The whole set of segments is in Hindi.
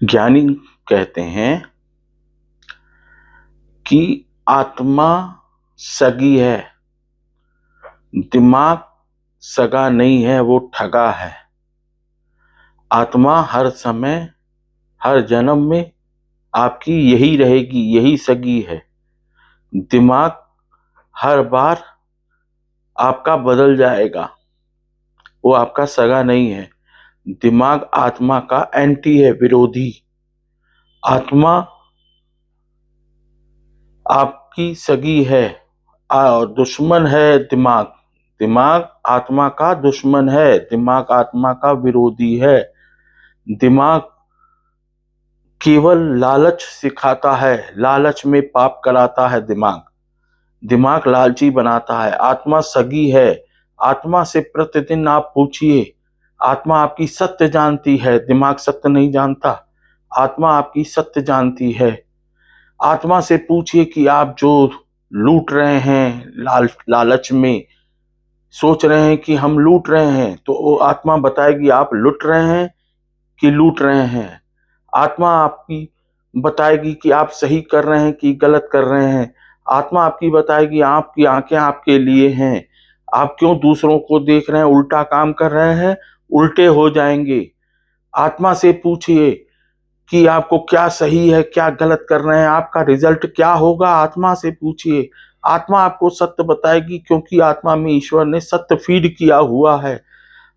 ज्ञानी कहते हैं कि आत्मा सगी है, दिमाग सगा नहीं है, वो ठगा है। आत्मा हर समय, हर जन्म में आपकी यही रहेगी, यही सगी है। दिमाग हर बार आपका बदल जाएगा, वो आपका सगा नहीं है। दिमाग आत्मा का एंटी है, विरोधी। आत्मा आपकी सगी है और दुश्मन है दिमाग। दिमाग आत्मा का दुश्मन है, दिमाग आत्मा का विरोधी है। दिमाग केवल लालच सिखाता है, लालच में पाप कराता है। दिमाग दिमाग लालची बनाता है। आत्मा सगी है। आत्मा से प्रतिदिन आप पूछिए, आत्मा आपकी सत्य जानती है, दिमाग सत्य नहीं जानता। आत्मा आपकी सत्य जानती है। आत्मा से पूछिए कि आप जो लूट रहे हैं, लालच में सोच रहे हैं कि हम लूट रहे हैं, तो वो आत्मा बताएगी आप लूट रहे हैं कि लूट रहे हैं। आत्मा आपकी बताएगी कि आप सही कर रहे हैं कि गलत कर रहे हैं। आत्मा आपकी बताएगी, आपकी आंखें आपके लिए हैं, आप क्यों दूसरों को देख रहे हैं, उल्टा काम कर रहे हैं, उल्टे हो जाएंगे। आत्मा से पूछिए कि आपको क्या सही है, क्या गलत कर रहे हैं, आपका रिजल्ट क्या होगा। आत्मा से पूछिए, आत्मा आपको सत्य बताएगी, क्योंकि आत्मा में ईश्वर ने सत्य फीड किया हुआ है।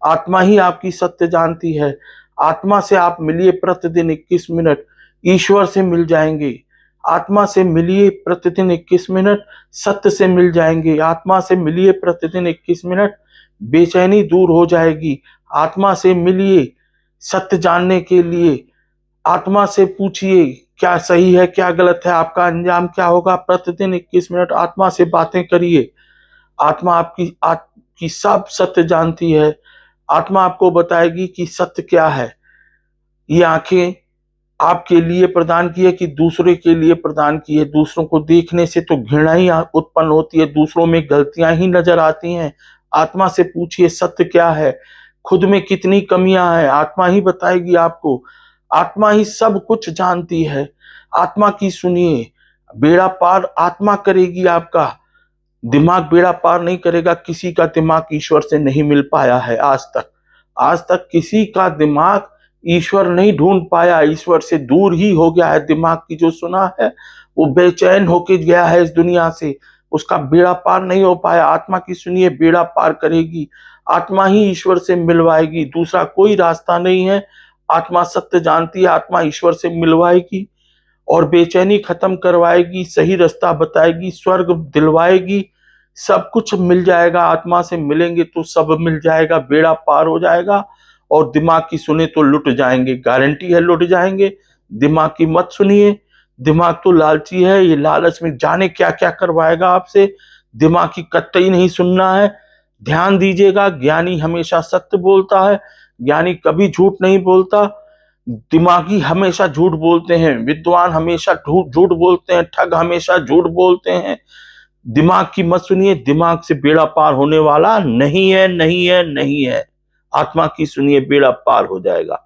आत्मा ही आपकी सत्य जानती है। आत्मा से आप मिलिए प्रतिदिन 21 मिनट, ईश्वर से मिल जाएंगे। आत्मा से मिलिए प्रतिदिन 21 मिनट, सत्य से मिल जाएंगे। आत्मा से मिलिए प्रतिदिन 21 मिनट, बेचैनी दूर हो जाएगी। आत्मा से मिलिए सत्य जानने के लिए। आत्मा से पूछिए क्या सही है, क्या गलत है, आपका अंजाम क्या होगा। प्रतिदिन 21 मिनट आत्मा से बातें करिए। आत्मा आपकी सब सत्य जानती है। आत्मा आपको बताएगी कि सत्य क्या है। ये आंखें आपके लिए प्रदान की है कि दूसरे के लिए प्रदान की है। दूसरों को देखने से तो घृणा ही उत्पन्न होती है, दूसरों में गलतियां ही नजर आती हैं। आत्मा से पूछिए सत्य क्या है, खुद में कितनी कमियां हैं, आत्मा ही बताएगी आपको। आत्मा ही सब कुछ जानती है। आत्मा की सुनिए, बेड़ा पार आत्मा करेगी आपका। दिमाग बेड़ा पार नहीं करेगा। किसी का दिमाग ईश्वर से नहीं मिल पाया है आज तक। आज तक किसी का दिमाग ईश्वर नहीं ढूंढ पाया, ईश्वर से दूर ही हो गया है। दिमाग की जो सुना है वो बेचैन होके गया है इस दुनिया से, उसका बेड़ा पार नहीं हो पाया। आत्मा की सुनिए, बेड़ा पार करेगी। आत्मा ही ईश्वर से मिलवाएगी, दूसरा कोई रास्ता नहीं है। आत्मा सत्य जानती है, आत्मा ईश्वर से मिलवाएगी और बेचैनी खत्म करवाएगी, सही रास्ता बताएगी, स्वर्ग दिलवाएगी। सब कुछ मिल जाएगा। आत्मा से मिलेंगे तो सब मिल जाएगा, बेड़ा पार हो जाएगा। और दिमाग की सुने तो लुट जाएंगे, गारंटी है लुट जाएंगे। दिमाग की मत सुनिए, दिमाग तो लालची है, ये लालच में जाने क्या क्या करवाएगा आपसे। दिमाग की कतई नहीं सुनना है। ध्यान दीजिएगा, ज्ञानी हमेशा सत्य बोलता है, ज्ञानी कभी झूठ नहीं बोलता। दिमागी हमेशा झूठ बोलते हैं, विद्वान हमेशा झूठ बोलते हैं, ठग हमेशा झूठ बोलते हैं। दिमाग की मत सुनिए, दिमाग से बेड़ा पार होने वाला नहीं है, नहीं है, नहीं है। आत्मा की सुनिए, बेड़ा पार हो जाएगा।